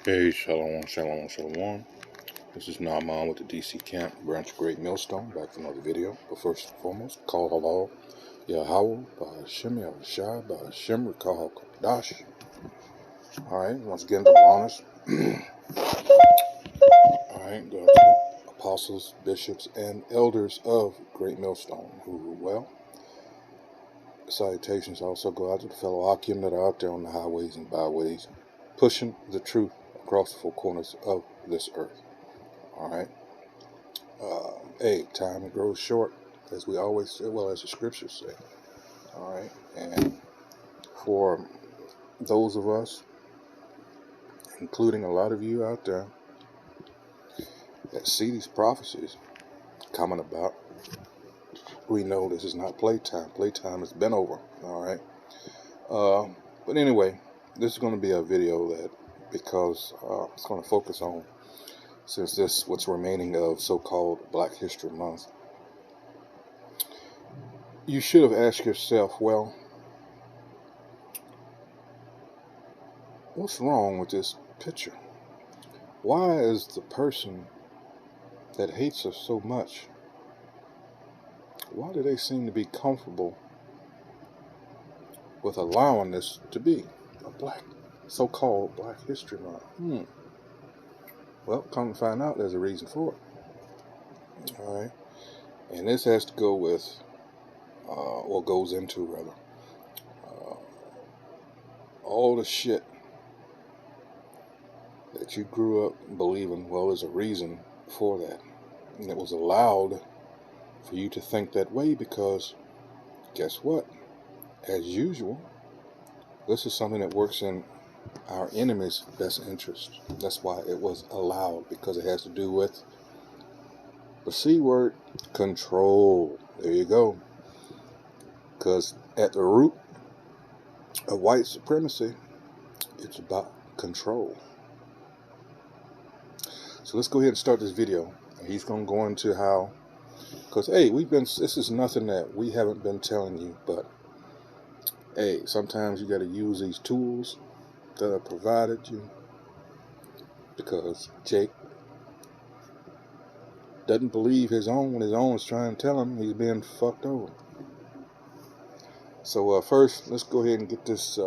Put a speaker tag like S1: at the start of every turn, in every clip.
S1: Hey, Shalom, Shalom, Shalom. This is Naaman with the DC Camp, Branch of Great Millstone, back with another video. But first and foremost, call halal, Yahweh, Ba'ashem, Yahushai, Ba'ashem, Rekahal Kodash. Alright, once again, double honors. Alright, go to the apostles, bishops, and elders of Great Millstone who rule well. Salutations also go out to the fellow Akim that are out there on the highways and byways, pushing the truth across the four corners of this earth. Alright. Hey, time grows short, as we always say, well, as the scriptures say. Alright. And for those of us, including a lot of you out there, that see these prophecies coming about, we know this is not playtime. Playtime has been over. Alright. But anyway, this is going to be a video that, because it's going to focus on, since this what's remaining of so-called Black History Month, you should have asked yourself, well, what's wrong with this picture? Why is the person that hates us so much, why do they seem to be comfortable with allowing this to be a so-called Black History Month? Well, come to find out, there's a reason for it. Alright. And this has to go with, or goes into, rather, all the shit that you grew up believing. Well, there's a reason for that. And it was allowed for you to think that way because, guess what? As usual, this is something that works in our enemy's best interest. That's why it was allowed, because it has to do with the C word, control. There you go. Because at the root of white supremacy, it's about control. So let's go ahead and start this video. He's going to go into how, because hey, this is nothing that we haven't been telling you, but hey, sometimes you got to use these tools that are provided you, because Jake doesn't believe his own when his own is trying to tell him he's being fucked over. So first, let's go ahead and get this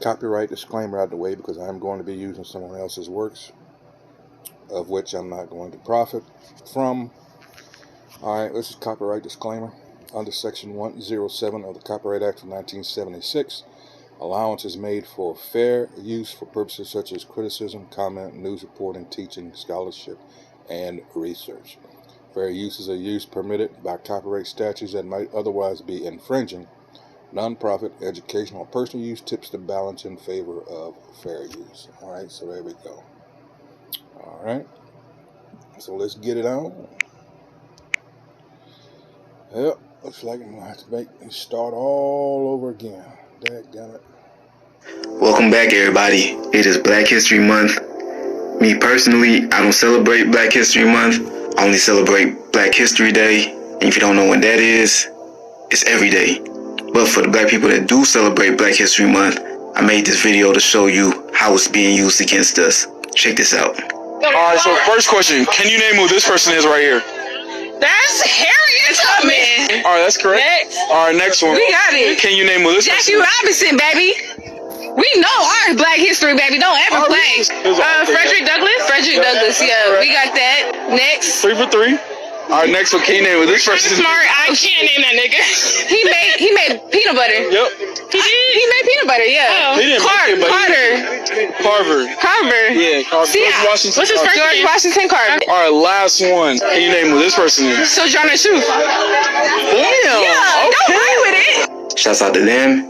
S1: copyright disclaimer out of the way, because I'm going to be using someone else's works, of which I'm not going to profit from. Alright, this is copyright disclaimer. Under Section 107 of the Copyright Act of 1976, allowance is made for fair use for purposes such as criticism, comment, news reporting, teaching, scholarship, and research. Fair uses are use permitted by copyright statutes that might otherwise be infringing. Non-profit, educational, or personal use tips the balance in favor of fair use. Alright, so there we go. Alright, so let's get it on. Yep, looks like I'm going to have to start all over again. Dadgummit.
S2: Welcome back, everybody. It is Black History Month. Me personally, I don't celebrate Black History Month. I only celebrate Black History Day. And if you don't know when that is, it's every day. But for the black people that do celebrate Black History Month, I made this video to show you how it's being used against us. Check this out.
S3: Alright, so first question, can you name who this person is right here?
S4: That's Harriet Tubman.
S3: Alright, that's correct.
S4: Next.
S3: Alright, next one.
S4: We got it.
S3: Can you name who this
S4: Jackie
S3: person is?
S4: Robinson, baby. We know our Black history, baby. Don't ever play. Frederick Douglass. Frederick Douglass, yeah. We got that. Next.
S3: 3 for 3. Alright, next one, can you name who this person is?
S4: Smart. I can't name that nigga. He made peanut butter.
S3: Yep.
S4: He did? He made peanut butter, yeah.
S3: He didn't make it, but Carver.
S4: Yeah,
S3: Carver.
S4: See,
S3: George Washington.
S4: what's his first name? George Washington Carver.
S3: Alright, last one. Can you name who this person is?
S4: Sojourner Truth.
S3: Damn.
S4: Yeah, don't play with it.
S2: Shouts out to them.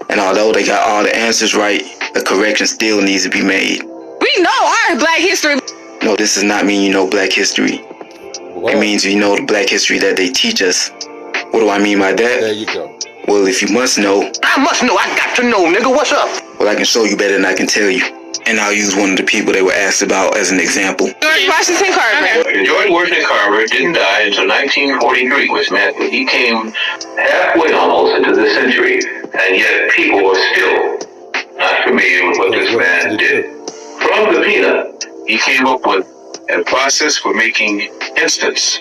S2: And although they got all the answers right, the correction still needs to be made.
S4: We know our Black history.
S2: No, this does not mean you know Black history.
S1: What?
S2: It means you know the Black history that they teach us. What do I mean by that?
S1: There you go.
S2: Well, if you must know,
S5: I must know. I got to know, nigga. What's up?
S2: well, I can show you better than I can tell you. And I'll use one of the people they were asked about as an example.
S4: George Washington Carver.
S6: George Washington Carver didn't die until 1943, which meant that he came halfway almost into the century, and yet people were still not not familiar with what this man did. From the peanut, he came up with a process for making instants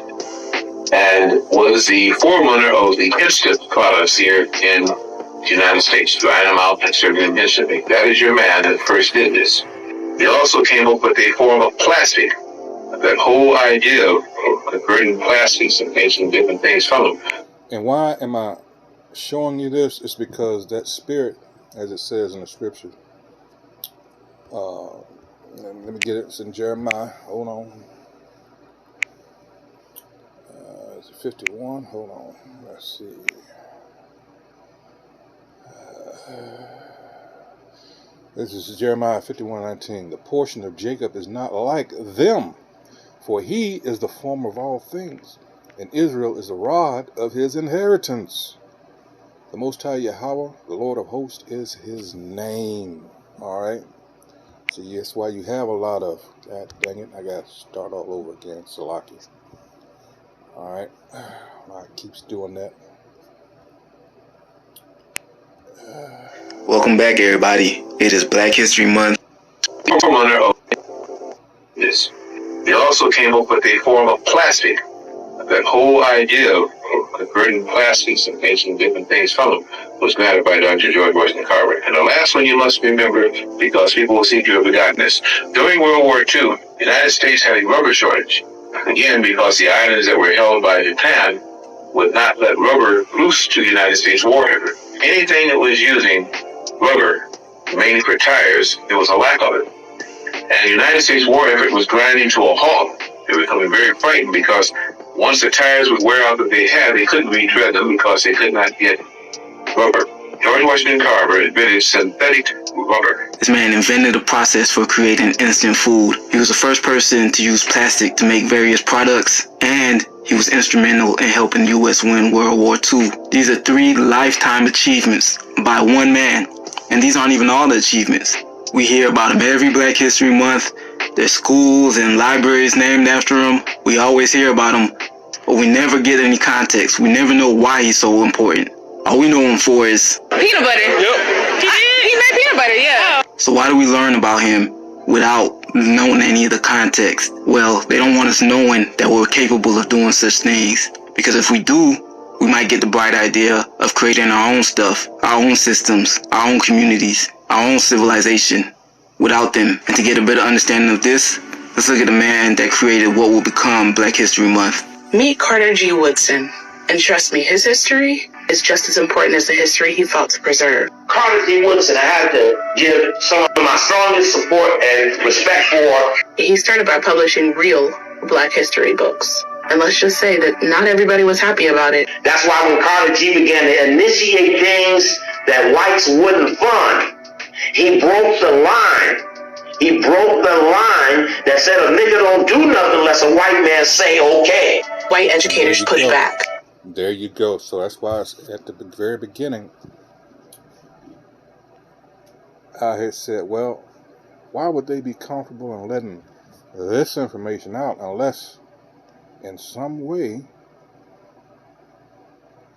S6: and was the forerunner of the instant products here in the United States, drying them out and serving them instantly. That is your man that first did this. He also came up with a form of plastic. That whole idea of converting plastics and making different things from them.
S1: And why am I showing you this? It's because that spirit, as it says in the scripture, let me get it. It's in Jeremiah. Hold on. Is it 51? Hold on. Let's see. This is Jeremiah 51:19. The portion of Jacob is not like them, for he is the former of all things, and Israel is the rod of his inheritance. The Most High Yahweh, the Lord of hosts, is his name. All right. So that's why you have a lot of, God dang it, I got to start all over again, Salaki. All right. It keeps doing that.
S2: Welcome back, everybody. It is Black History Month.
S6: Forerunner of this. They also came up with a form of plastic. That whole idea of converting plastics and making different things from them was granted by Dr. George Washington Carver. And the last one you must remember, because people will seem to have forgotten this. During World War II, the United States had a rubber shortage. Again, because the islands that were held by Japan would not let rubber loose to the United States war effort. Anything that was using rubber, mainly for tires, there was a lack of it. And the United States war effort was grinding to a halt. They were becoming very frightened because once the tires would wear out that they had, they couldn't retread them because they could not get rubber. George Washington Carver invented synthetic rubber.
S2: This man invented a process for creating instant food. He was the first person to use plastic to make various products, and he was instrumental in helping the U.S. win World War II. These are 3 lifetime achievements by one man, and these aren't even all the achievements. We hear about him every Black History Month. There's schools and libraries named after him. We always hear about him, but we never get any context. We never know why he's so important. All we know him for is
S4: Peanut butter. Yep. He made peanut butter, yeah.
S2: So why do we learn about him without knowing any of the context? Well, they don't want us knowing that we're capable of doing such things. Because if we do, we might get the bright idea of creating our own stuff, our own systems, our own communities, our own civilization without them. And to get a better understanding of this, let's look at the man that created what will become Black History Month.
S7: Meet Carter G. Woodson. And trust me, his history is just as important as the history he fought to preserve.
S5: Carter G. Woodson, I have to give some of my strongest support and respect for.
S7: He started by publishing real Black history books. And let's just say that not everybody was happy about it.
S5: That's why when Carter G. began to initiate things that whites wouldn't fund, he broke the line. He broke the line that said a nigga don't do nothing unless a white man say okay.
S7: White educators pushed back.
S1: There you go. So that's why it's at the very beginning, I had said, well, why would they be comfortable in letting this information out unless in some way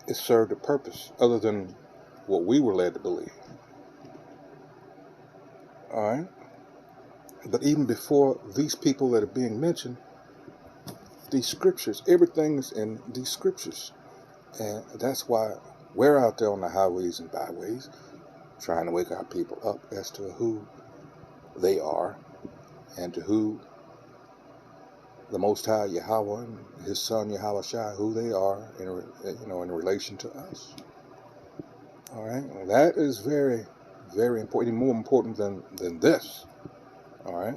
S1: it served a purpose other than what we were led to believe? All right. But even before these people that are being mentioned, these scriptures, everything's in these scriptures. And that's why we're out there on the highways and byways trying to wake our people up as to who they are and to who the Most High Yahweh and his son Yahweh Shai, who they are in relation to us. All right. Well, that is very, very important, more important than this. All right.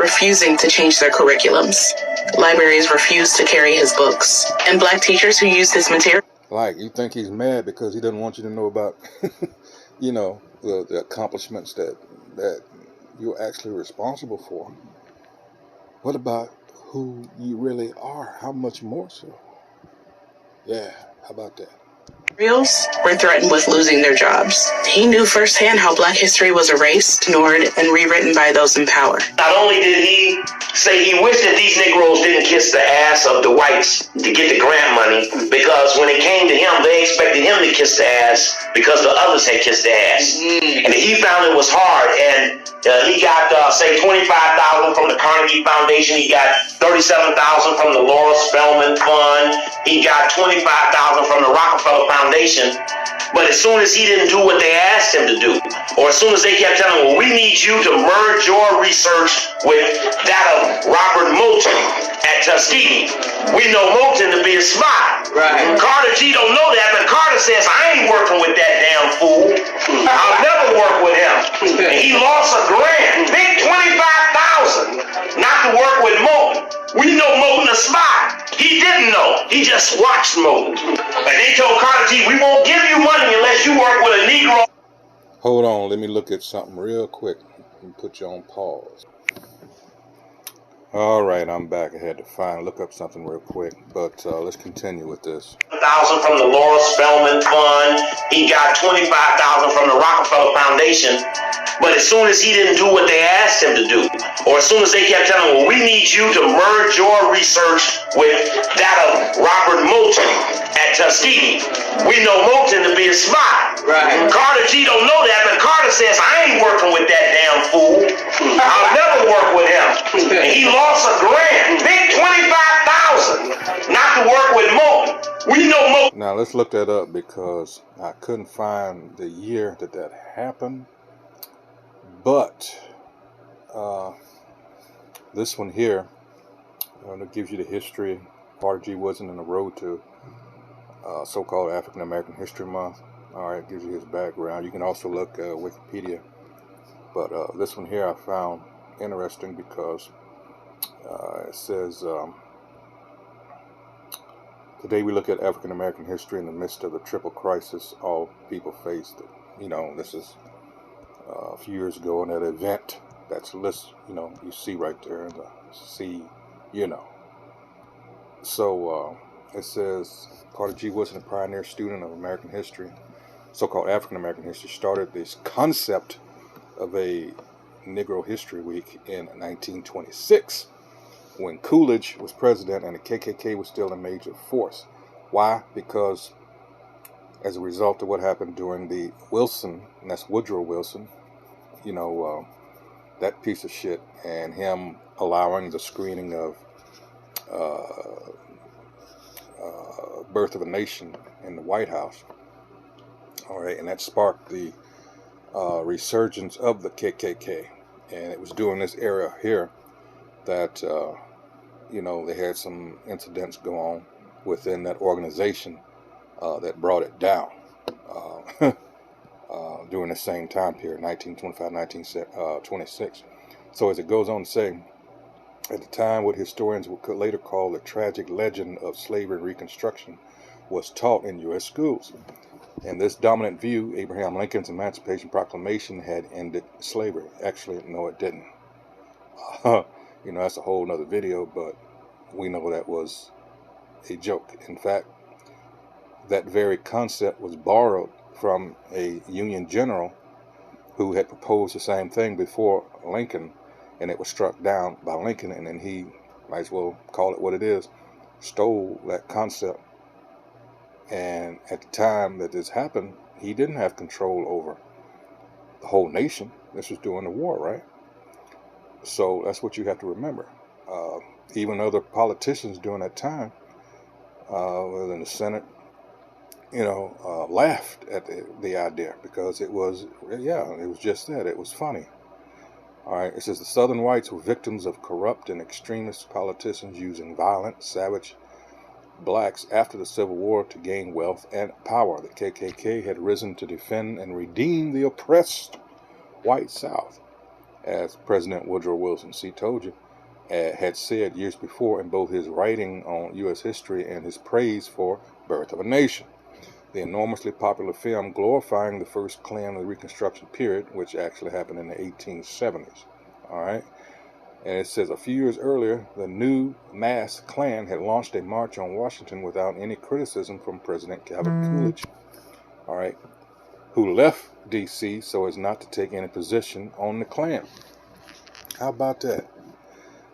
S7: Refusing to change their curriculums. Libraries refused to carry his books. And Black teachers who used his material.
S1: Like, you think he's mad because he doesn't want you to know about, the accomplishments that you're actually responsible for. What about who you really are? How much more so? Yeah, how about that?
S7: Reals were threatened with losing their jobs. He knew firsthand how Black history was erased, ignored, and rewritten by those in power.
S5: Not only did he say he wished that these Negroes didn't kiss the ass of the whites to get the grant money, because when it came to him, they expected him to kiss the ass because the others had kissed the ass. And he found it was hard, and he got, say, $25,000 from the Carnegie Foundation. He got $37,000 from the Laura Spelman Fund. He got $25,000 from the Rockefeller Foundation. But as soon as he didn't do what they asked him to do, or as soon as they kept telling him, well, we need you to merge your research with that of Robert Moulton at Tuskegee. We know Moulton to be a spy. Right. Carter G don't know that, but Carter says, I ain't working with that damn fool. I'll never work with him. And he lost a grant, big $25,000, not to work with Moulton. We know Moulton a spy. He didn't know. He just watched Moulton. And they told Carter G, we won't give you money unless you work with a Negro.
S1: Hold on, let me look at something real quick and put you on pause. All right, I'm back. I had to look up something real quick, but let's continue with this.
S5: $1,000 from the Laura Spelman Fund. He got $25,000 from the Rockefeller Foundation. But as soon as he didn't do what they asked him to do, or as soon as they kept telling him, well, we need you to merge your research with that of Robert Moulton at Tuskegee. We know Moulton to be a spy. Right. Carter G don't know that, but Carter says, I ain't working with that damn fool. I'll never work with him. And he lost a grant, big $25,000, not to work with Moulton. We know Moulton.
S1: Now let's look that up because I couldn't find the year that happened. But this one here, that gives you the history. Carter G wasn't in the road to so-called African American History Month. All right, gives you his background. You can also look at Wikipedia. But this one here I found interesting because it says, today we look at African American history in the midst of the triple crisis all people faced. You know, this is a few years ago in that event that's list, you see right there in the C, So it says Carter G. Woodson, a pioneer student of American history, so-called African American history, started this concept of a Negro History Week in 1926 when Coolidge was president and the KKK was still a major force. Why? Because as a result of what happened during the Wilson, and that's Woodrow Wilson, that piece of shit, and him allowing the screening of Birth of a Nation in the White House. All right, and that sparked the resurgence of the KKK. And it was during this era here that, they had some incidents go on within that organization that brought it down during the same time period, 1925, 1926. So as it goes on to say, at the time, what historians could later call the tragic legend of slavery and Reconstruction was taught in U.S. schools. And this dominant view, Abraham Lincoln's Emancipation Proclamation, had ended slavery. Actually, no, it didn't. That's a whole nother video, but we know that was a joke. In fact, that very concept was borrowed from a Union general who had proposed the same thing before Lincoln, and it was struck down by Lincoln, and then he, might as well call it what it is, stole that concept. And at the time that this happened, he didn't have control over the whole nation. This was during the war, right? So that's what you have to remember. Even other politicians during that time, within the Senate, laughed at the idea because it was just that. It was funny. All right, it says the Southern whites were victims of corrupt and extremist politicians using violent, savage blacks after the Civil War to gain wealth and power. The KKK had risen to defend and redeem the oppressed white South, as President Woodrow Wilson, told you, had said years before in both his writing on U.S. history and his praise for Birth of a Nation. The enormously popular film glorifying the first Klan of the Reconstruction period, which actually happened in the 1870s. All right, And it says a few years earlier, the new mass Klan had launched a march on Washington without any criticism from President Calvin Coolidge, all right, who left D.C. so as not to take any position on the Klan. How about that?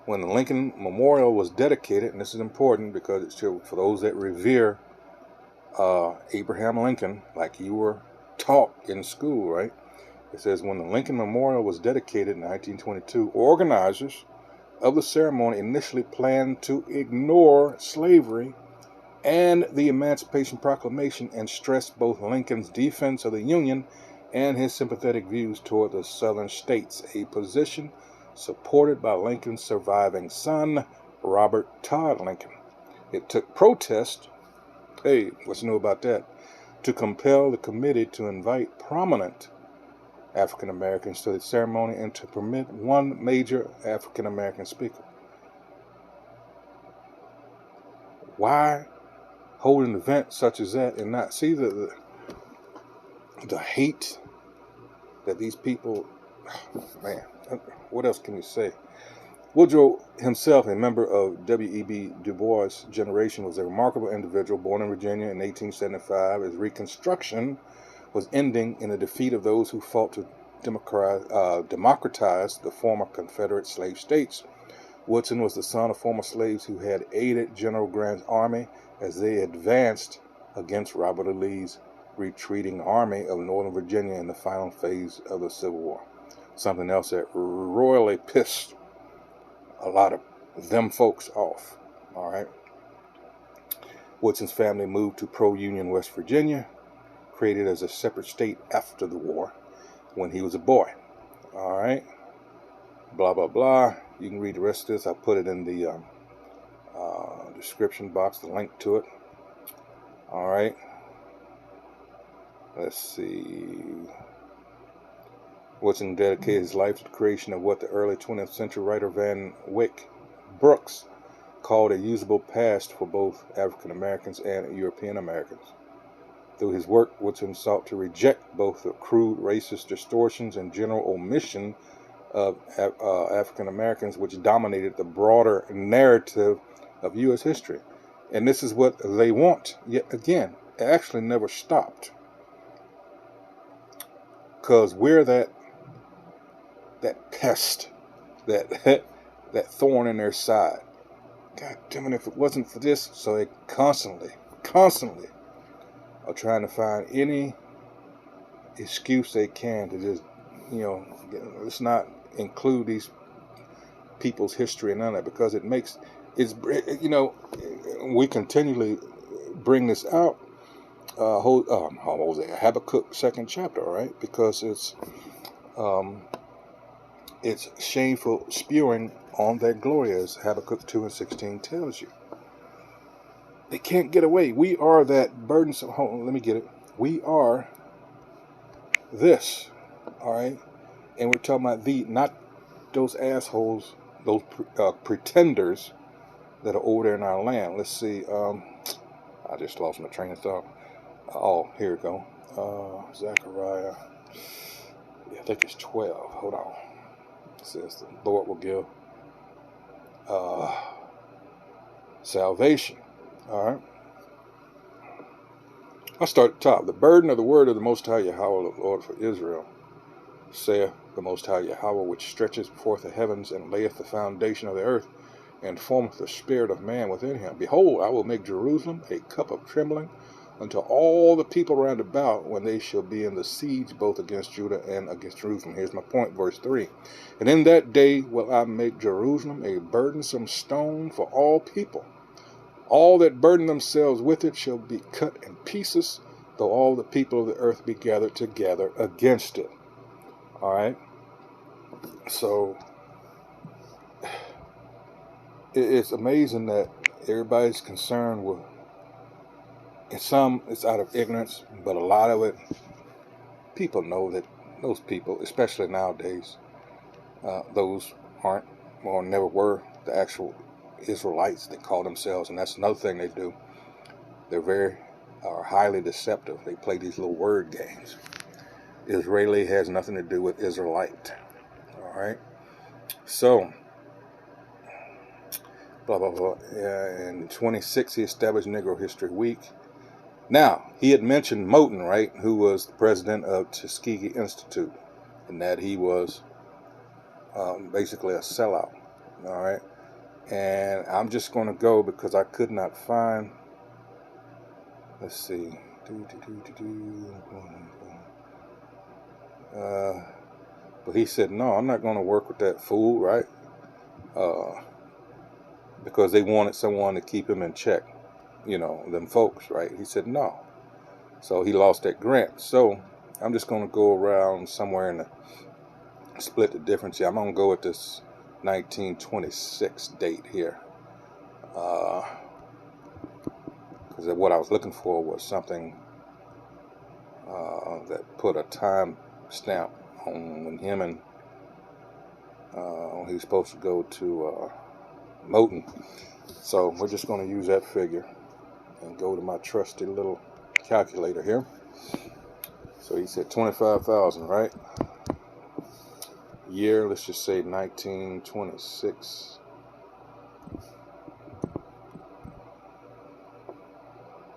S1: When the Lincoln Memorial was dedicated, and this is important because it's for those that revere Abraham Lincoln, like you were taught in school, right? It says, when the Lincoln Memorial was dedicated in 1922, organizers of the ceremony initially planned to ignore slavery and the Emancipation Proclamation and stressed both Lincoln's defense of the Union and his sympathetic views toward the Southern states, a position supported by Lincoln's surviving son, Robert Todd Lincoln. It took protest, hey, what's new about that, to compel the committee to invite prominent African Americans to the ceremony and to permit one major African American speaker. Why hold an event such as that and not see the hate that these people, man, what else can you say? Woodrow himself, a member of W.E.B. Du Bois' generation, was a remarkable individual born in Virginia in 1875 as Reconstruction was ending in the defeat of those who fought to democratize the former Confederate slave states. Woodson was the son of former slaves who had aided General Grant's army as they advanced against Robert E. Lee's retreating army of Northern Virginia in the final phase of the Civil War. Something else that royally pissed a lot of them folks off. All right. Woodson's family moved to pro-Union West Virginia, created as a separate state after the war when he was a boy. All right. Blah, blah, blah. You can read the rest of this. I'll put it in the description box, the link to it. All right. Let's see. Woodson dedicated his life to the creation of what the early 20th century writer Van Wyck Brooks called a usable past for both African Americans and European Americans. Through his work, Woodson sought to reject both the crude racist distortions and general omission of African Americans, which dominated the broader narrative of U.S. history. And this is what they want. Yet again, it actually never stopped. Because we're that pest, that thorn in their side. God damn it, if it wasn't for this, so they constantly are trying to find any excuse they can to just, let's not include these people's history and none of that, because we continually bring this out. Habakkuk 2nd chapter, all right? Because it's shameful spewing on their glory, as Habakkuk 2:16 tells you. They can't get away. We are that burdensome. Hold on, let me get it. We are this, all right? And we're talking about not those assholes, those pretenders that are over there in our land. Let's see. I just lost my train of thought. Oh, here we go. Zechariah. Yeah, I think it's 12. Hold on. It says the Lord will give salvation. All right. I'll start at the top. The burden of the word of the Most High Yahweh, the Lord for Israel, saith the Most High Yahweh, which stretcheth forth the heavens and layeth the foundation of the earth, and formeth the spirit of man within him. Behold, I will make Jerusalem a cup of trembling unto all the people round about, when they shall be in the siege both against Judah and against Jerusalem. Here's my point, verse 3. And in that day will I make Jerusalem a burdensome stone for all people. All that burden themselves with it shall be cut in pieces, though all the people of the earth be gathered together against it. All right? So, it's amazing that everybody's concerned with, and some it's out of ignorance, but a lot of it, people know that those people, especially nowadays, those aren't or never were the actual Israelites. They call themselves, and that's another thing they do. They're highly deceptive. They play these little word games. Israeli has nothing to do with Israelite. All right. So blah, blah, blah. In 26, he established Negro History Week. Now, he had mentioned Moton, right, who was the president of Tuskegee Institute, and that he was basically a sellout, all right? And I'm just going to go because I could not find, let's see, but he said, no, I'm not going to work with that fool, right? Because they wanted someone to keep him in check, you know, them folks, right? He said no. So he lost that grant. So I'm just going to go around somewhere and split the difference here. I'm going to go with this 1926 date here. Because what I was looking for was something that put a time stamp on when him and he was supposed to go to Moton. So we're just going to use that figure and go to my trusty little calculator here. So he said 25,000, right? Year, let's just say 1926.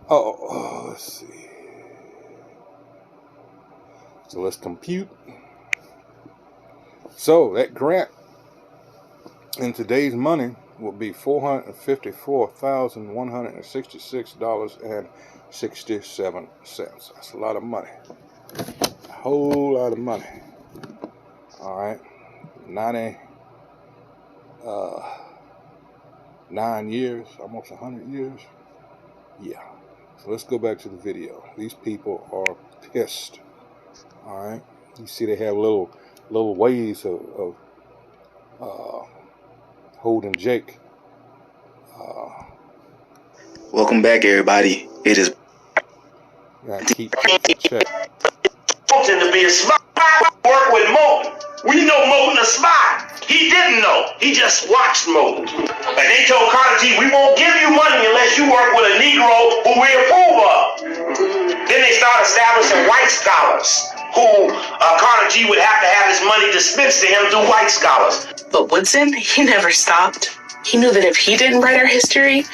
S1: Oh, let's see. So let's compute. So that grant in today's money will be $454,166.67. That's a lot of money. A whole lot of money. All right. 99 years, almost 100 years. Yeah. So let's go back to the video. These people are pissed. All right. You see they have little ways of holding Jake.
S2: Welcome back, everybody. It is.
S1: Gotta keep in check.
S5: Moulton to be a spy. Work with Moulton. We know Moulton a spy. He didn't know. He just watched Moulton. And they told Carter G, we won't give you money unless you work with a Negro who we approve of. Then they started establishing white scholars who Carter G would have to have his money dispensed to him through white scholars.
S7: But Woodson, he never stopped. He knew that if he didn't write our history,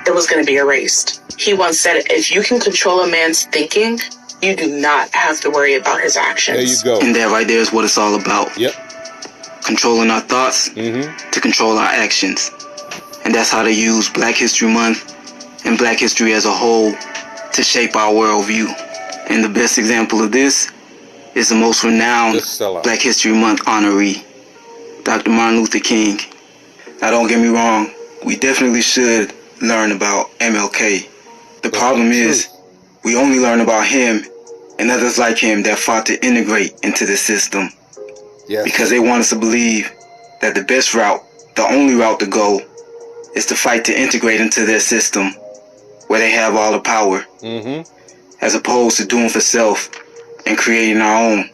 S7: it was going to be erased. He once said, if you can control a man's thinking, you do not have to worry about his actions.
S1: There you go.
S2: And that right there is what it's all about.
S1: Yep.
S2: Controlling our thoughts to control our actions. And that's how they use Black History Month and Black history as a whole to shape our worldview. And the best example of this is the most renowned Black History Month honoree, Dr. Martin Luther King. Now don't get me wrong, we definitely should learn about MLK. The problem is, we only learn about him and others like him that fought to integrate into the system.
S1: Yes.
S2: Because they want us to believe that the best route, the only route to go, is to fight to integrate into their system where they have all the power, as opposed to doing for self and creating our own.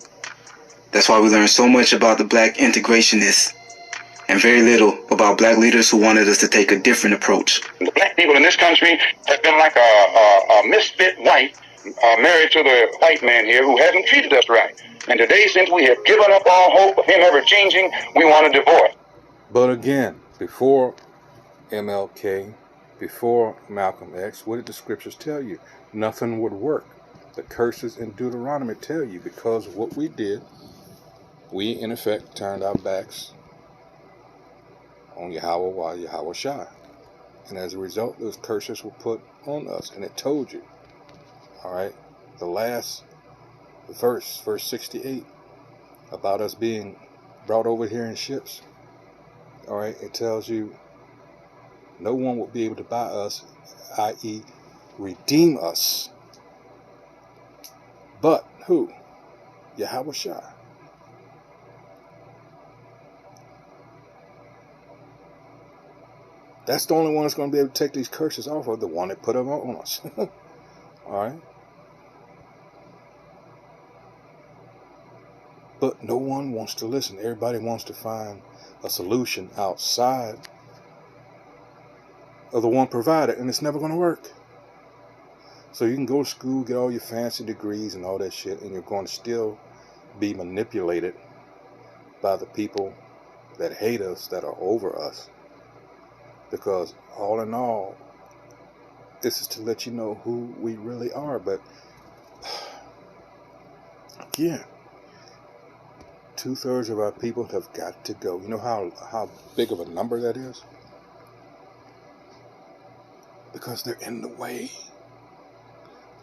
S2: That's why we learn so much about the Black integrationists and very little about Black leaders who wanted us to take a different approach.
S8: The Black people in this country have been like a misfit white married to the white man here who hasn't treated us right. And today, since we have given up all hope of him ever changing, we want a divorce.
S1: But again, before MLK, before Malcolm X, what did the scriptures tell you? Nothing would work. The curses in Deuteronomy tell you because of what we did, we in effect turned our backs on Yahweh while Yahweh Shai. And as a result, those curses were put on us. And it told you, all right, the last verse 68, about us being brought over here in ships. All right, it tells you no one will be able to buy us, i.e. redeem us. But who? Yahweh Shai. That's the only one that's going to be able to take these curses off of, the one that put them on us. All right. But no one wants to listen. Everybody wants to find a solution outside of the one provided, and it's never going to work. So you can go to school, get all your fancy degrees and all that shit, and you're going to still be manipulated by the people that hate us, that are over us. because all in all, this is to let you know who we really are. But again, 2/3 of our people have got to go. You know how big of a number that is? Because they're in the way.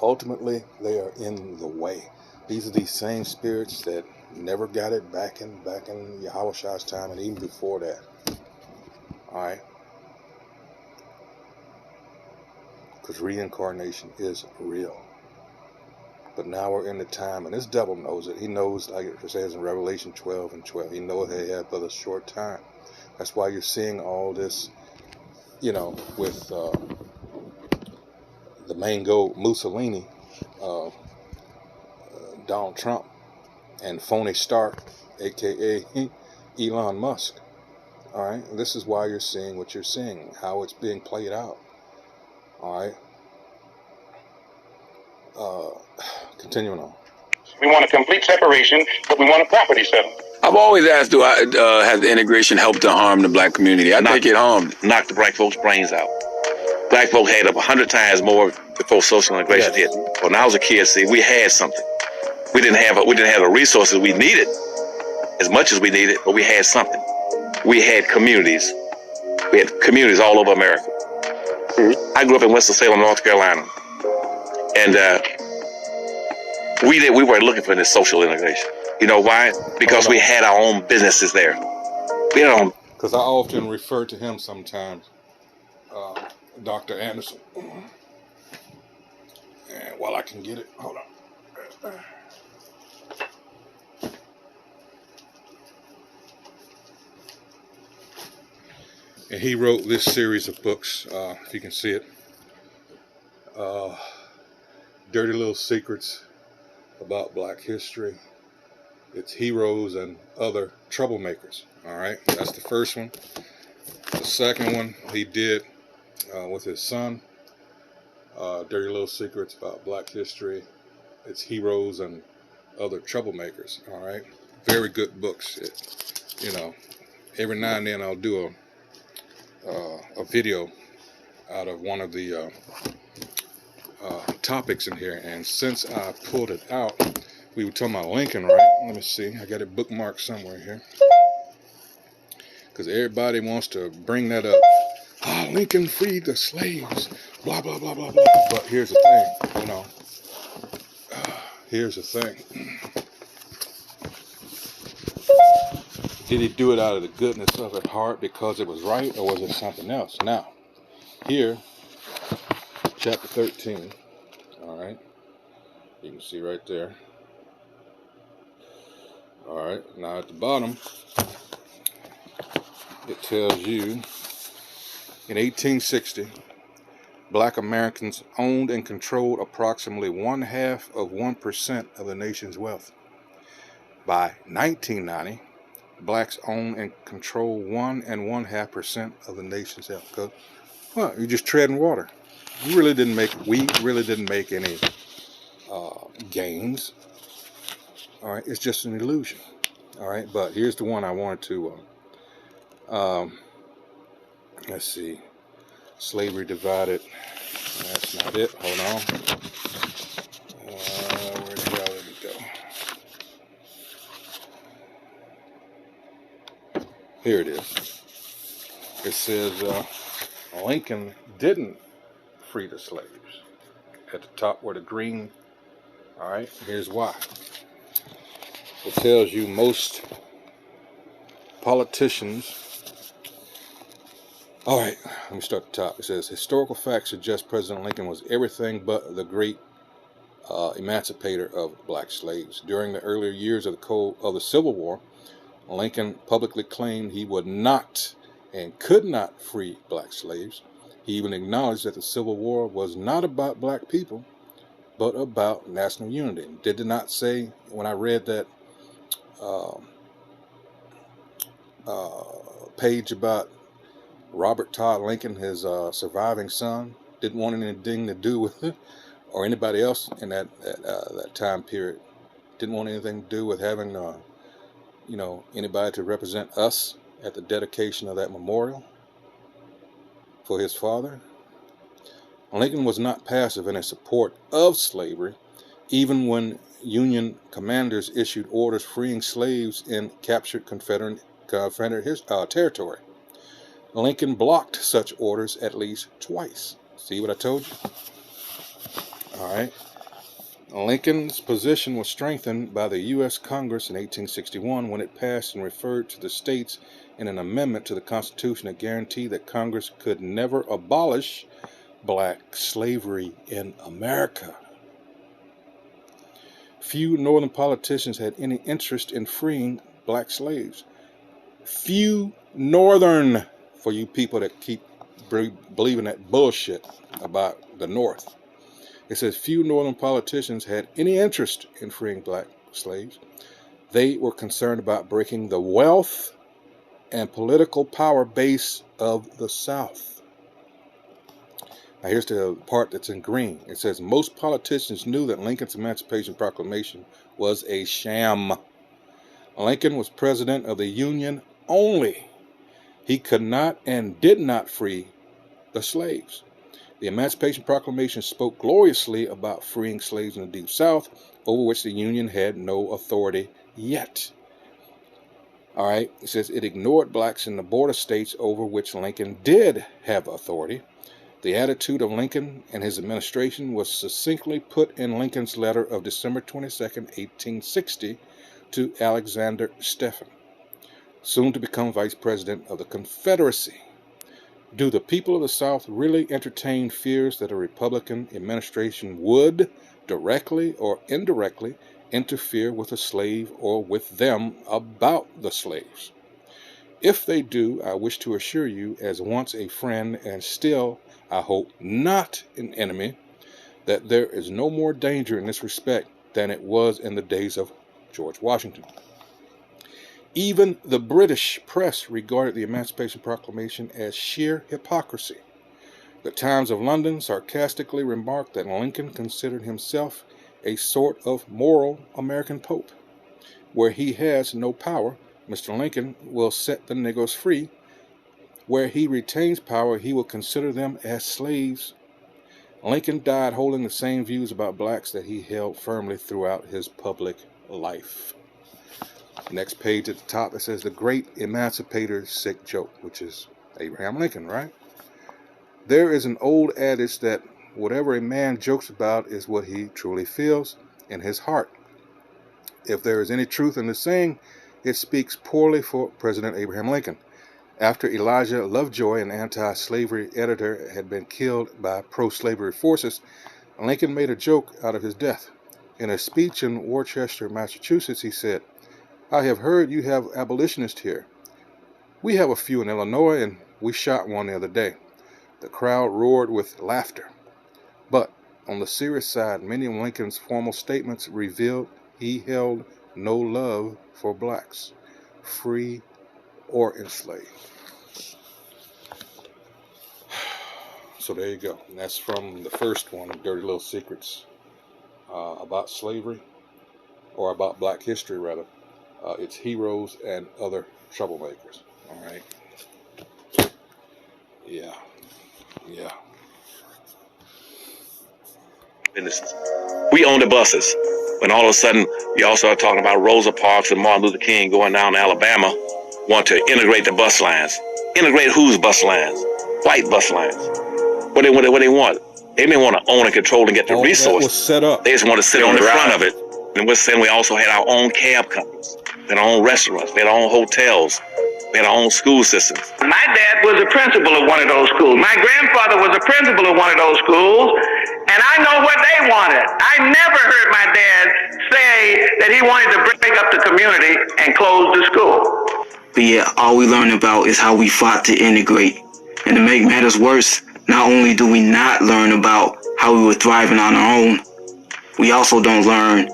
S1: Ultimately, they are in the way. These are these same spirits that never got it back in Yahweh's time and even before that. Alright? Because reincarnation is real. But now we're in the time, and this devil knows it. He knows, like it says in Revelation 12:12, he knows they have but a short time. That's why you're seeing all this, with the Mango Mussolini, Donald Trump, and Phony Stark, aka Elon Musk. Alright, this is why you're seeing what you're seeing, how it's being played out. Alright, continuing on.
S8: We want a complete separation, but we want a property settlement.
S9: I've always asked, has the integration helped to harm the black community? I think it harmed.
S10: Knocked the black folks' brains out. Black folk had up 100 times more before social integration hit. When I was a kid, see, we had something. We didn't have the resources we needed as much as we needed, but we had something. We had communities. We had communities all over America. I grew up in Winston-Salem, North Carolina, and we weren't looking for this social integration. You know why? Because we had our own businesses there. We had our own.
S1: Because I often refer to him sometimes, Dr. Anderson. And while I can get it, hold on. And he wrote this series of books, if you can see it. Dirty Little Secrets About Black History. It's Heroes and Other Troublemakers. Alright, that's the first one. The second one he did with his son. Dirty Little Secrets About Black History. It's Heroes and Other Troublemakers. Alright, very good books. Every now and then I'll do a video out of one of the topics in here, and since I pulled it out, we were talking about Lincoln, right? Let me see, I got it bookmarked somewhere here, because everybody wants to bring that up. Lincoln freed the slaves, blah blah blah blah blah. But here's the thing, here's the thing. Did he do it out of the goodness of his heart because it was right, or was it something else? Now, here, chapter 13, all right, you can see right there. All right, now at the bottom, it tells you, in 1860, black Americans owned and controlled approximately 0.5% of the nation's wealth. By 1990, blacks own and control 1.5% of the nation's wealth. Well, you're just treading water. We really didn't make any gains. All right, it's just an illusion. All right, but here's the one I wanted to. Let's see. Slavery divided. That's not it. Hold on. Where the hell did it go? Here it is. It says Lincoln didn't free the slaves. At the top where the green. All right, here's why. It tells you most politicians. All right, let me start at the top. It says historical facts suggest President Lincoln was everything but the great emancipator of black slaves. During the earlier years of the Civil War, Lincoln publicly claimed he would not and could not free black slaves. He even acknowledged that the Civil War was not about black people, but about national unity. Did it not say, when I read that page about Robert Todd Lincoln, his surviving son, didn't want anything to do with it, or anybody else in that time period, didn't want anything to do with having, anybody to represent us at the dedication of that memorial. for his father. Lincoln was not passive in his support of slavery, even when Union commanders issued orders freeing slaves in captured Confederate territory. Lincoln blocked such orders at least twice. See what I told you? All right. Lincoln's position was strengthened by the U.S. Congress in 1861 when it passed and referred to the states in an amendment to the Constitution that guaranteed that Congress could never abolish black slavery in America. Few Northern politicians had any interest in freeing black slaves. Few Northern, for you people that keep believing that bullshit about the North. It says few Northern politicians had any interest in freeing black slaves. They were concerned about breaking the wealth and political power base of the South. Now here's the part that's in green. It says most politicians knew that Lincoln's Emancipation Proclamation was a sham. Lincoln was president of the Union only. He could not and did not free the slaves. The Emancipation Proclamation spoke gloriously about freeing slaves in the Deep South, over which the Union had no authority yet. All right, it says it ignored blacks in the border states over which Lincoln did have authority. The attitude of Lincoln and his administration was succinctly put in Lincoln's letter of December 22, 1860, to Alexander Stephens, soon to become Vice President of the Confederacy. Do the people of the South really entertain fears that a Republican administration would, directly or indirectly, interfere with a slave or with them about the slaves? If they do, I wish to assure you, as once a friend and still, I hope, not an enemy, that there is no more danger in this respect than it was in the days of George Washington. Even the British press regarded the Emancipation Proclamation as sheer hypocrisy. The Times of London sarcastically remarked that Lincoln considered himself a sort of moral American Pope. Where he has no power, Mr. Lincoln will set the Negroes free. Where he retains power, he will consider them as slaves. Lincoln died holding the same views about blacks that he held firmly throughout his public life. Next page at the top, it says the great emancipator's sick joke, which is Abraham Lincoln, right? There is an old adage that whatever a man jokes about is what he truly feels in his heart. If there is any truth in the saying, it speaks poorly for President Abraham Lincoln. After Elijah Lovejoy, an anti-slavery editor, had been killed by pro-slavery forces, Lincoln made a joke out of his death. In a speech in Worcester, Massachusetts, he said, "I have heard you have abolitionists here. We have a few in Illinois, and we shot one the other day." The crowd roared with laughter. But on the serious side, many of Lincoln's formal statements revealed he held no love for blacks, free or enslaved. So there you go. And that's from the first one, Dirty Little Secrets, about slavery, or about black history, rather. Its heroes and other troublemakers. All right. Yeah.
S10: We own the buses. When all of a sudden, you all start talking about Rosa Parks and Martin Luther King going down to Alabama, want to integrate the bus lines. Integrate whose bus lines? White bus lines. What they want? They didn't want to own and control and get the resources.
S1: Was set up.
S10: They just want to sit on the front of it. And we're saying we also had our own cab companies, we had our own restaurants, we had our own hotels, we had our own school systems.
S5: My dad was a principal of one of those schools. My grandfather was a principal of one of those schools, and I know what they wanted. I never heard my dad say that he wanted to break up the community and close the school.
S2: But yeah, all we learn about is how we fought to integrate. And to make matters worse, not only do we not learn about how we were thriving on our own, we also don't learn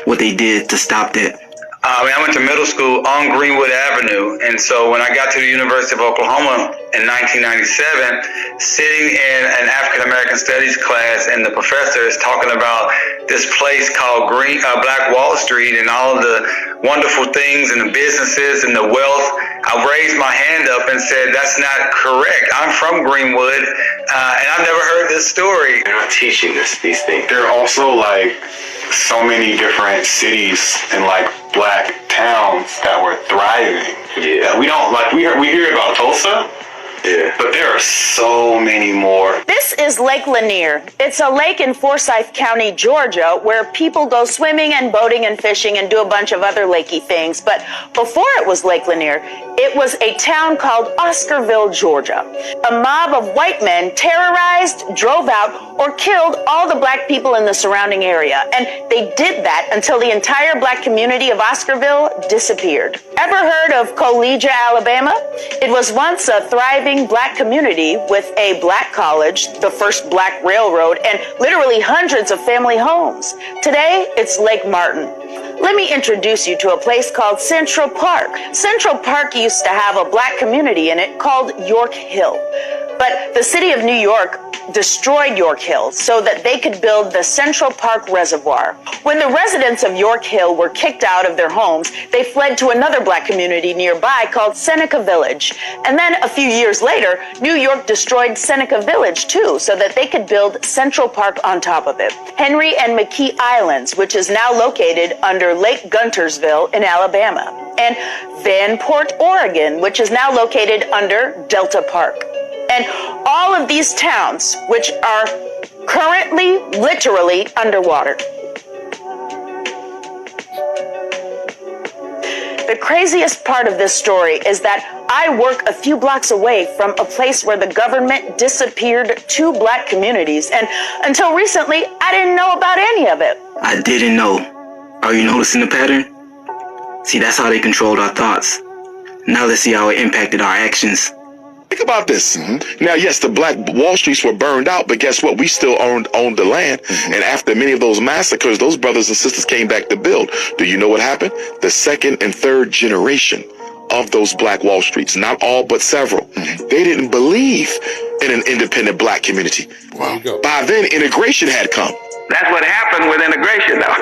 S2: what they did to stop that.
S11: I went to middle school on Greenwood Avenue, and so when I got to the University of Oklahoma in 1997, sitting in an African American Studies class, and the professor is talking about this place called Black Wall Street and all of the wonderful things and the businesses and the wealth. I raised my hand up and said, that's not correct. I'm from Greenwood, and I've never heard this story.
S6: They're not teaching these things. There are also like so many different cities and like black towns that were thriving. Yeah. We don't like we hear about Tulsa. Yeah. But there are so many more.
S12: This is Lake Lanier. It's a lake in Forsyth County, Georgia, where people go swimming and boating and fishing and do a bunch of other lakey things. But before it was Lake Lanier, it was a town called Oscarville, Georgia. A mob of white men terrorized, drove out, or killed all the black people in the surrounding area. And they did that until the entire black community of Oscarville disappeared. Ever heard of Collegia, Alabama? It was once a thriving black community with a black college, the first black railroad, and literally hundreds of family homes. Today, it's Lake Martin. Let me introduce you to a place called Central Park. Central Park used to have a black community in it called York Hill. But the city of New York destroyed York Hill so that they could build the Central Park Reservoir. When the residents of York Hill were kicked out of their homes, they fled to another black community nearby called Seneca Village. And then a few years later, New York destroyed Seneca Village too, so that they could build Central Park on top of it. Henry and McKee Islands, which is now located under Lake Guntersville in Alabama. And Vanport, Oregon, which is now located under Delta Park. And all of these towns, which are currently literally underwater. The craziest part of this story is that I work a few blocks away from a place where the government disappeared 2 black communities, and until recently, I didn't know about any of it.
S2: I didn't know. Are you noticing the pattern? See, that's how they controlled our thoughts. Now let's see how it impacted our actions.
S13: Think about this. Now, yes, the black Wall Streets were burned out, but guess what? We still owned the land. And after many of those massacres, those brothers and sisters came back to build. Do you know what happened? The second and third generation of those black Wall Streets, not all, but several, they didn't believe in an independent black community. Wow. By then, integration had come.
S11: That's what happened with integration now.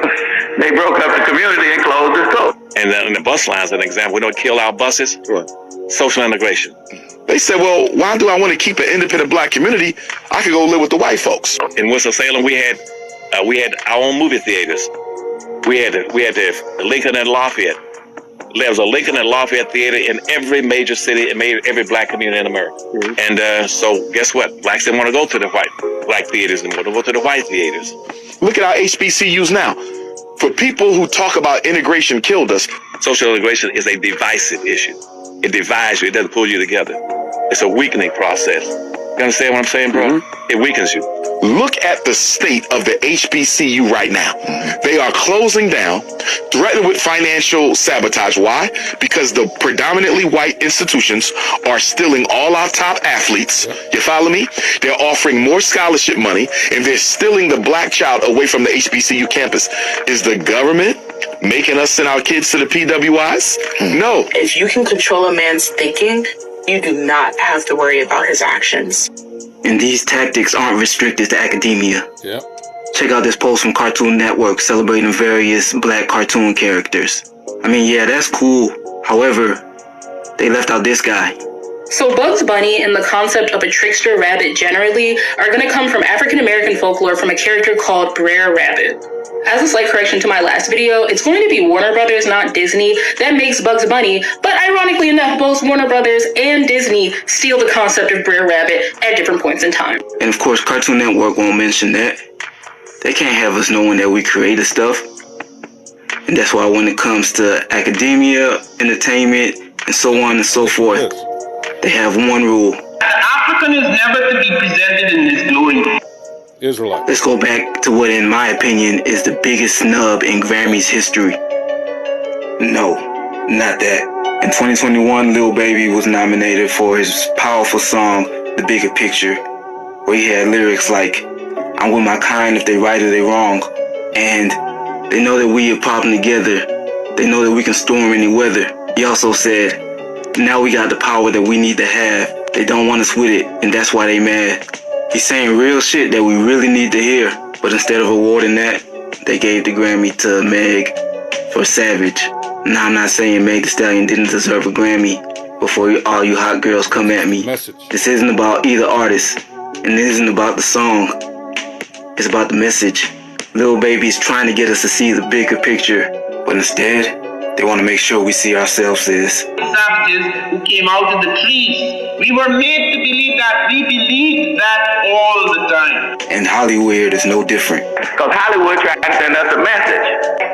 S11: They broke up the community and closed the store.
S10: And then the bus lines, an example, we don't kill our buses. Right. Social integration.
S13: They said, well, why do I want to keep an independent black community? I could go live with the white folks.
S10: In Winston-Salem, we had our own movie theaters. We had the Lincoln and Lafayette. There was a Lincoln and Lafayette theater in every major city and every black community in America. And so guess what? Blacks didn't want to go to the black theaters anymore. They go to the white theaters.
S13: Look at our HBCUs now. For people who talk about integration killed us.
S10: Social integration is a divisive issue. It divides you. It doesn't pull you together. It's a weakening process. You understand what I'm saying, bro? It weakens you.
S13: Look at the state of the HBCU right now. They are closing down, threatened with financial sabotage. Why? Because the predominantly white institutions are stealing all our top athletes. You follow me? They're offering more scholarship money, and they're stealing the black child away from the HBCU campus. Is the government making us send our kids to the PWIs? No.
S7: If you can control a man's thinking, you do not have to worry about his actions.
S2: And these tactics aren't restricted to academia.
S1: Yep.
S2: Check out this post from Cartoon Network celebrating various black cartoon characters. I mean, yeah, that's cool. However, they left out this guy.
S14: So Bugs Bunny and the concept of a trickster rabbit generally are going to come from African American folklore from a character called Brer Rabbit. As a slight correction to my last video, it's going to be Warner Brothers, not Disney, that makes Bugs Bunny, but ironically enough, both Warner Brothers and Disney steal the concept of Brer Rabbit at different points in time.
S2: And of course, Cartoon Network won't mention that. They can't have us knowing that we created stuff. And that's why when it comes to academia, entertainment, and so on and so forth, they have one rule.
S15: An African is never to be presented in this glory.
S1: Israelite.
S2: Let's go back to what, in my opinion, is the biggest snub in Grammys history. No, not that. In 2021, Lil Baby was nominated for his powerful song, The Bigger Picture, where he had lyrics like, I'm with my kind if they right or they wrong. And they know that we are popping together. They know that we can storm any weather. He also said, now we got the power that we need to have. They don't want us with it, and that's why they mad. He's saying real shit that we really need to hear, but instead of awarding that, they gave the Grammy to Meg for Savage. Now, I'm not saying Meg Thee Stallion didn't deserve a Grammy, before all you hot girls come at me. This isn't about either artist, and it isn't about the song. It's about the message. Lil Baby's trying to get us to see the bigger picture, but instead, they want to make sure we see ourselves as
S15: savages who came out of the trees. We were made to believe that. We believed that all the time.
S2: And Hollywood is no different.
S8: Because Hollywood trying to send us a message.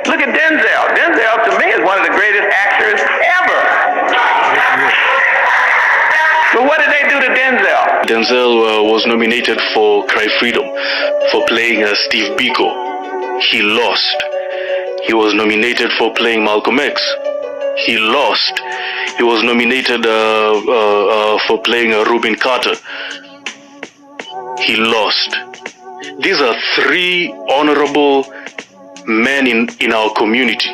S8: Look at Denzel. Denzel, to me, is one of the greatest actors ever. So what did they do to Denzel?
S16: Denzel was nominated for Cry Freedom for playing Steve Biko. He lost. He was nominated for playing Malcolm X. He lost. He was nominated for playing Rubin Carter. He lost. These are three honorable men in our community,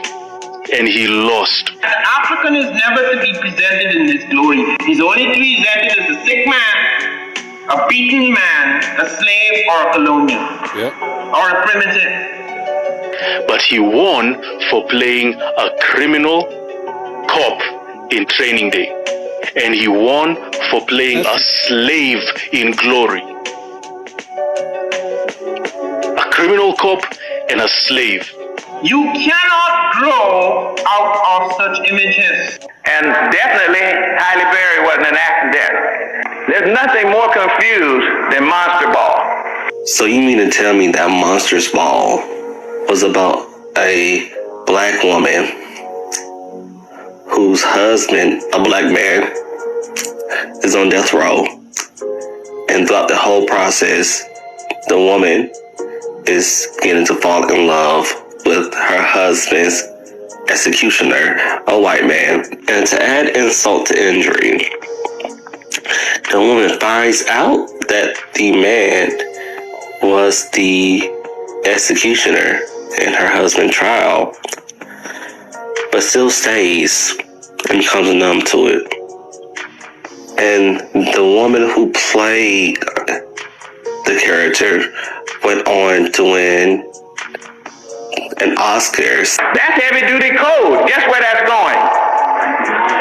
S16: and he lost.
S15: An African is never to be presented in this glory. He's only to be presented as a sick man, a beaten man, a slave, or a colonial, or a primitive.
S16: But he won for playing a criminal cop in Training Day. And he won for playing a slave in Glory. A criminal cop and a slave.
S15: You cannot grow out of such images.
S8: And definitely, Halle Berry wasn't an accident. There's nothing more confused than Monster Ball.
S2: So you mean to tell me that Monsters Ball was about a black woman whose husband, a black man, is on death row, and throughout the whole process, the woman is getting to fall in love with her husband's executioner, a white man. And to add insult to injury, the woman finds out that the man was the executioner in her husband's trial, but still stays and becomes numb to it. And the woman who played the character went on to win an Oscars.
S8: That's heavy duty code. Guess where that's going?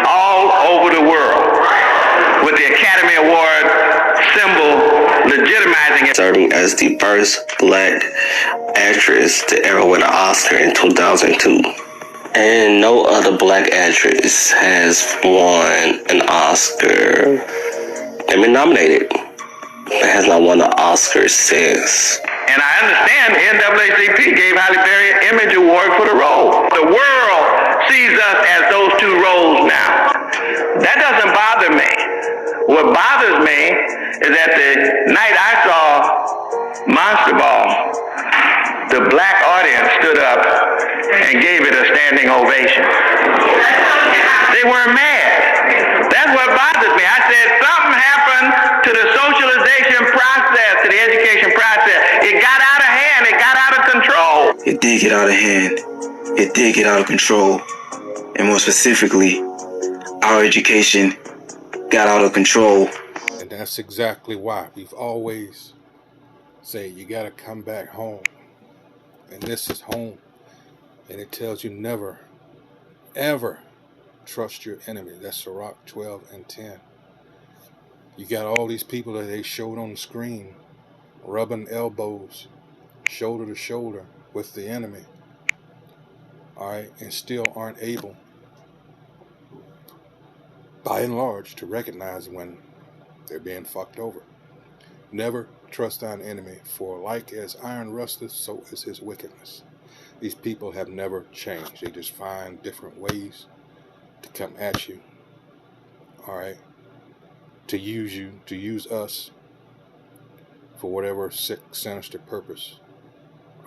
S8: All over the world. With the Academy Award symbol legitimizing it.
S2: Serving as the first black actress to ever win an Oscar in 2002. And no other black actress has won an Oscar. They've been nominated, but has not won an Oscar since.
S8: And I understand the NAACP gave Halle Berry an Image Award for the role. The world sees us as those two roles now. That doesn't bother me. What bothers me is that the night I saw Monster Ball, the black audience stood up and gave it a standing ovation. They weren't mad. That's what bothers me. I said something happened to the socialization process, to the education process. It got out of hand. It got out of control.
S2: It did get out of hand. It did get out of control. And more specifically, our education got out of control.
S1: And that's exactly why we've always said you got to come back home. And this is home. And it tells you never, ever trust your enemy. That's Sirach 12:10. You got all these people that they showed on the screen rubbing elbows, shoulder to shoulder with the enemy. All right, and still aren't able, by and large, to recognize when they're being fucked over. Never trust thine enemy, for like as iron rusteth, so is his wickedness. These people have never changed. They just find different ways to come at you. All right, to use you, to use us for whatever sick, sinister purpose.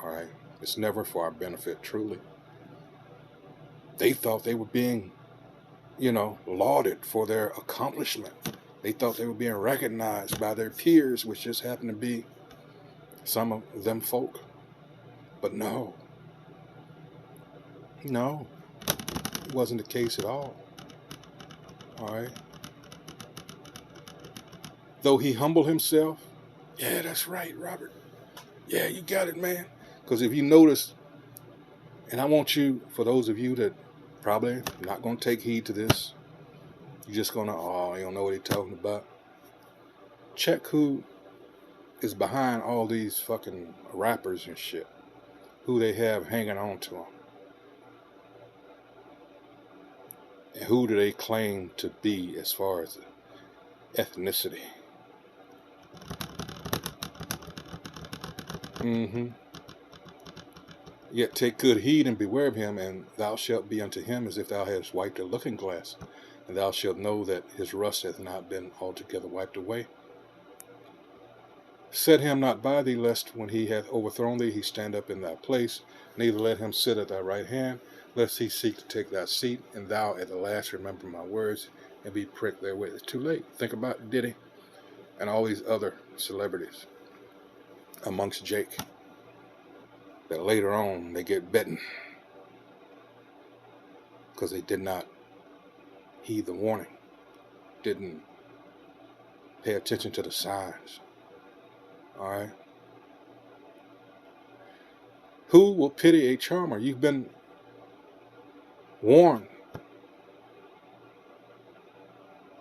S1: All right, it's never for our benefit, truly. They thought they were being, lauded for their accomplishment. They thought they were being recognized by their peers, which just happened to be some of them folk. But no, it wasn't the case at all. All right. Though he humbled himself, yeah, that's right, Robert. Yeah, you got it, man. Because if you notice, and I want you, for those of you that probably not going to take heed to this, You just gonna, oh, you don't know what he's talking about. Check who is behind all these fucking rappers and shit. Who they have hanging on to them. And who do they claim to be as far as ethnicity? Yet take good heed and beware of him, and thou shalt be unto him as if thou hadst wiped a looking glass, and thou shalt know that his rust hath not been altogether wiped away. Set him not by thee, lest when he hath overthrown thee, he stand up in thy place. Neither let him sit at thy right hand, lest he seek to take thy seat, and thou at the last remember my words, and be pricked therewith. It's too late. Think about Diddy and all these other celebrities amongst Jake, that later on they get bitten because they did not heed the warning, didn't pay attention to the signs. Alright? Who will pity a charmer? You've been warned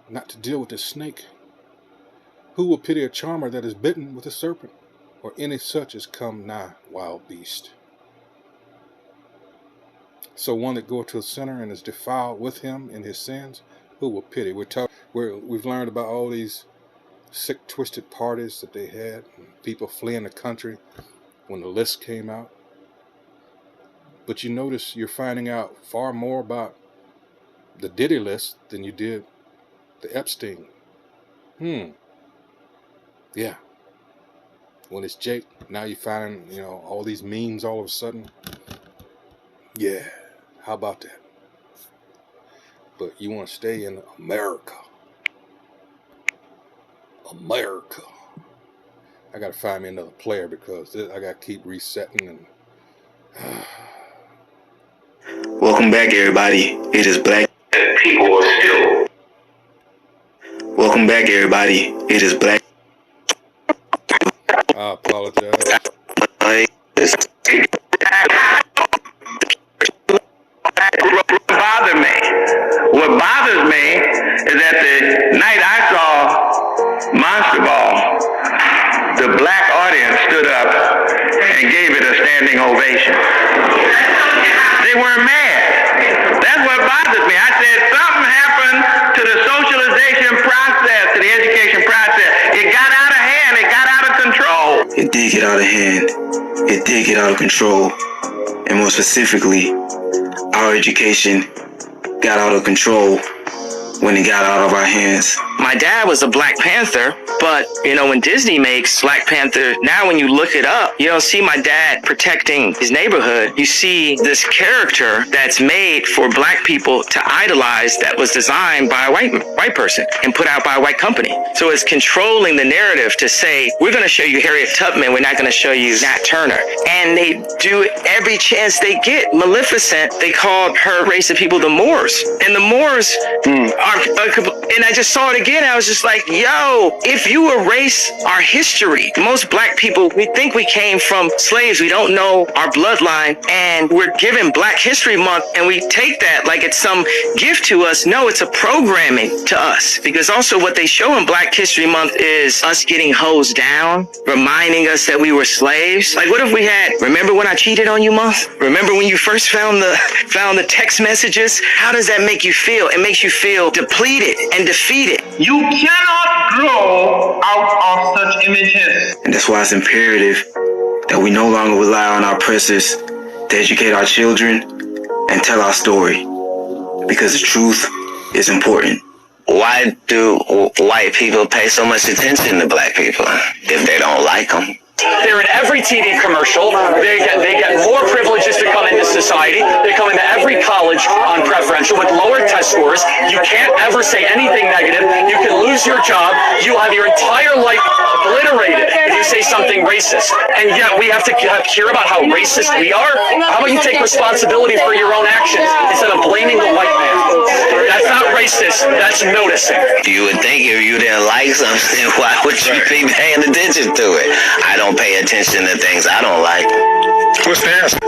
S1: not to deal with the snake. Who will pity a charmer that is bitten with a serpent, or any such as come nigh wild beast? So one that goeth to a sinner and is defiled with him in his sins, who will pity? We've learned about all these sick, twisted parties that they had, and people fleeing the country when the list came out. But you notice you're finding out far more about the Diddy list than you did the Epstein. Yeah. When it's Jake, now you're finding, all these memes all of a sudden. Yeah. How about that? But you want to stay in America. America. I got to find me another player because I got to keep resetting and...
S2: Welcome back, everybody. It is Black People are still. Welcome back, everybody. It is Black.
S1: I apologize.
S17: What bothers me is that the night I saw Monster Ball, the black audience stood up and gave it a standing ovation. They weren't mad. That's what bothers me. I said something happened to the socialization process, to the education process. It got out of hand. It got out of control.
S2: It did get out of hand. It did get out of control. And more specifically, our education got out of control when it got out of our hands.
S18: My dad was a Black Panther, but, when Disney makes Black Panther, now when you look it up, you don't see my dad protecting his neighborhood. You see this character that's made for Black people to idolize that was designed by a white person and put out by a white company. So it's controlling the narrative to say, we're going to show you Harriet Tubman, we're not going to show you Nat Turner. And they do it every chance they get. Maleficent, they called her race of people the Moors. And the Moors are, and I just saw it again. I was just like, yo, if you erase our history, most Black people, we think we came from slaves. We don't know our bloodline. And we're given Black History Month and we take that like it's some gift to us. No, it's a programming to us. Because also what they show in Black History Month is us getting hosed down, reminding us that we were slaves. Like, what if we had, remember when I cheated on you month? Remember when you first found the text messages? How does that make you feel? It makes you feel depleted and defeated.
S15: You cannot grow out of such images.
S2: And that's why it's imperative that we no longer rely on our oppressors to educate our children and tell our story. Because the truth is important.
S18: Why do white people pay so much attention to Black people if they don't like them?
S19: They're in every TV commercial. They get more privileges to come into society. They come into every college on preferential with lower test scores. You can't ever say anything negative. You can lose your job. You'll have your entire life obliterated if you say something racist. And yet we have to hear about how racist we are. How about you take responsibility for your own actions instead of blaming the white man? That's not racist. That's noticing.
S18: You would think if you didn't like something, why would you be paying attention to it? I don't pay attention to things I don't like.
S8: What's the answer?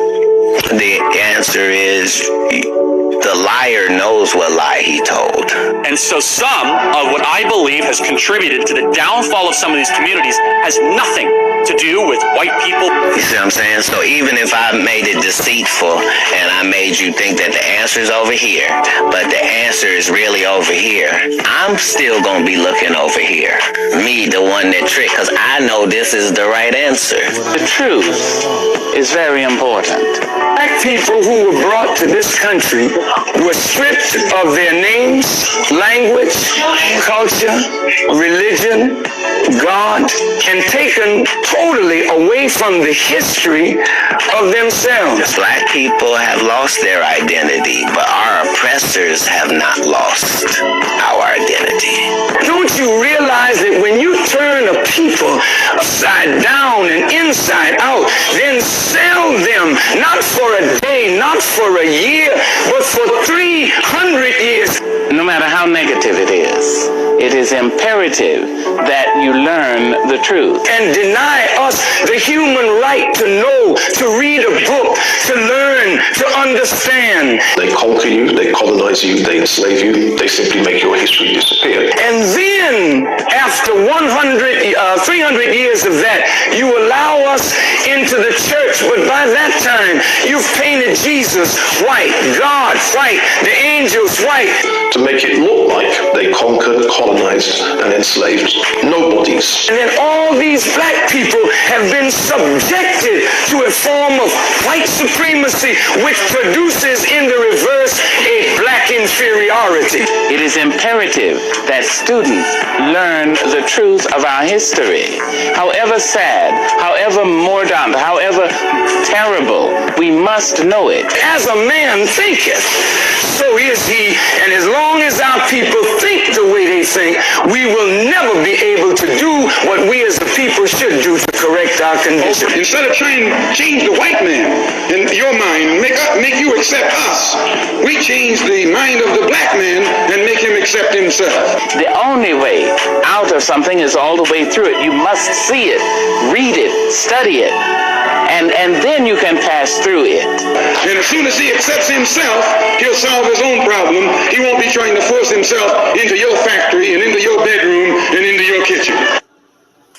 S5: The answer is the liar knows what lie he told.
S19: And so some of what I believe has contributed to the downfall of some of these communities has nothing to do with white people.
S5: You see what I'm saying? So even if I made it deceitful and I made you think that the answer is over here, but the answer is really over here, I'm still gonna be looking over here. Me, the one that tricked, because I know this is the right answer.
S17: The truth is very important. Black people who were brought to this country were stripped of their names, language, culture, religion, God, and taken totally away from the history of themselves.
S5: Black people have lost their identity, but our oppressors have not lost our identity.
S17: Don't you realize that when you turn a people upside down and inside out, then sell them not for a day, not for a year, but for 300 years? No matter how negative it is imperative that you learn the truth. And deny us the human right to know, to read a book, to learn, to understand.
S6: They conquer you, they colonize you, they enslave you, they simply make your history disappear.
S17: And then, after 300 years of that, you allow us into the church, but by that time, you've painted Jesus white, God white, the angels white.
S6: To make it look like they conquered, colonized, and enslaved nobodies.
S17: And then all these black people have been subjected to a form of white supremacy, which produces in the reverse a black inferiority. It is imperative that students learn the truth of our history. However sad, however mordant, however terrible, we must know it. As a man thinketh, so is he. And as long as our people think the way they think, we will never be able to do what we as a people should do to correct our condition.
S8: Instead of trying to change the white man in your mind, make you accept us, we change the mind of the black man and make him accept himself.
S17: The only way out of something is all the way through it. You must see it, read it, study it, and then you can pass through it.
S8: And as soon as he accepts himself, he'll solve his own problem. He won't be trying to force himself into your factory and into your bedroom and into your kitchen.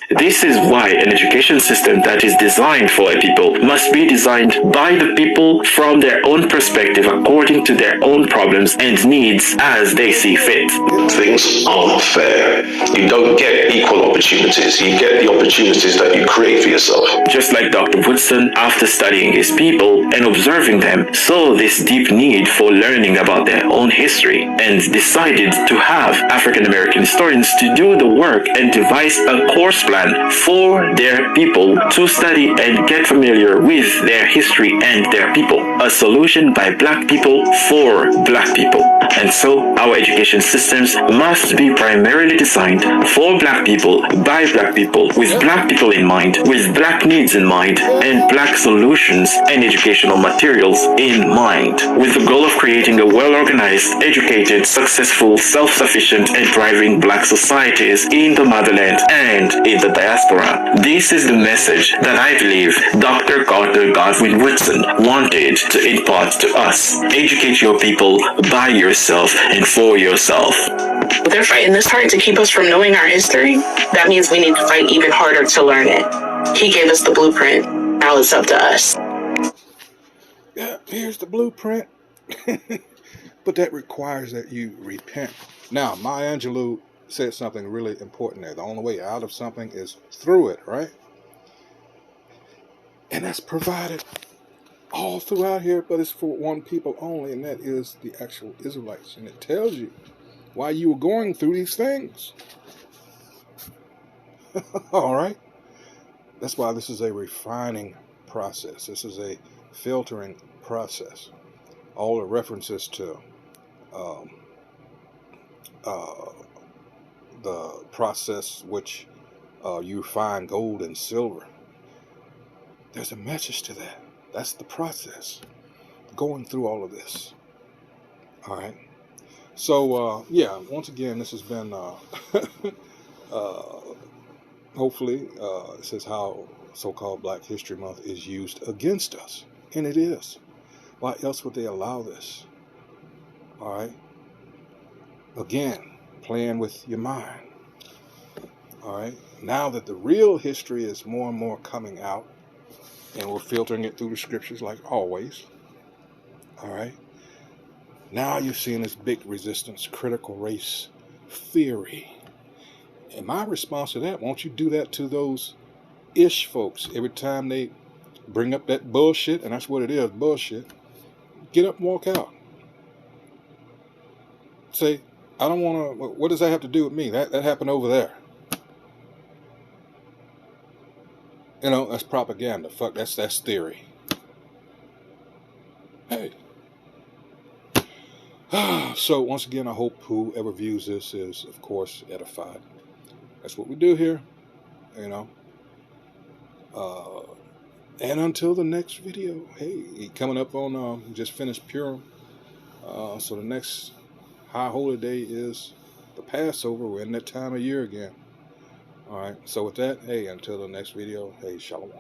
S16: This is why an education system that is designed for a people must be designed by the people from their own perspective, according to their own problems and needs as they see fit.
S6: Things aren't fair. You don't get equal opportunities. You get the opportunities that you create for yourself.
S16: Just like Dr. Woodson, after studying his people and observing them, saw this deep need for learning about their own history and decided to have African American historians to do the work and devise a course plan for their people to study and get familiar with their history and their people. A solution by black people for black people. And so our education systems must be primarily designed for black people, by black people, with black people in mind, with black needs in mind, and black solutions and educational materials in mind, with the goal of creating a well-organized, educated, successful, self-sufficient, and thriving black societies in the motherland and in the diaspora. This is the message that I believe Dr. Carter Godwin Woodson wanted to impart to us. Educate your people by yourself and for yourself.
S7: They're fighting this hard to keep us from knowing our history. That means we need to fight even harder to learn it. He gave us the blueprint. Now it's up to us.
S1: Yeah, here's the blueprint. But that requires that you repent. Now, Maya Angelou said something really important there. The only way out of something is through it, right? And that's provided all throughout here, but it's for one people only, and that is the actual Israelites. And it tells you why you were going through these things. All right? That's why this is a refining process. This is a filtering process. All the references to the process which you refine gold and silver. There's a message to that. That's the process. Going through all of this. All right. So, yeah, once again, this has been, hopefully, it says how so-called Black History Month is used against us. And it is. Why else would they allow this? All right. Again, playing with your mind. All right. Now that the real history is more and more coming out, and we're filtering it through the scriptures like always. All right. Now you're seeing this big resistance, critical race theory. And my response to that, won't you do that to those ish folks every time they bring up that bullshit? And that's what it is, bullshit. Get up and walk out. Say, I don't want to, what does that have to do with me? That happened over there. You know, that's propaganda. Fuck, that's theory. Hey. So, once again, I hope whoever views this is, of course, edified. That's what we do here, you know. And until the next video, hey, coming up on, just finished Purim. So the next high holy day is the Passover. We're in that time of year again. All right, so with that, hey, until the next video, hey, shalom.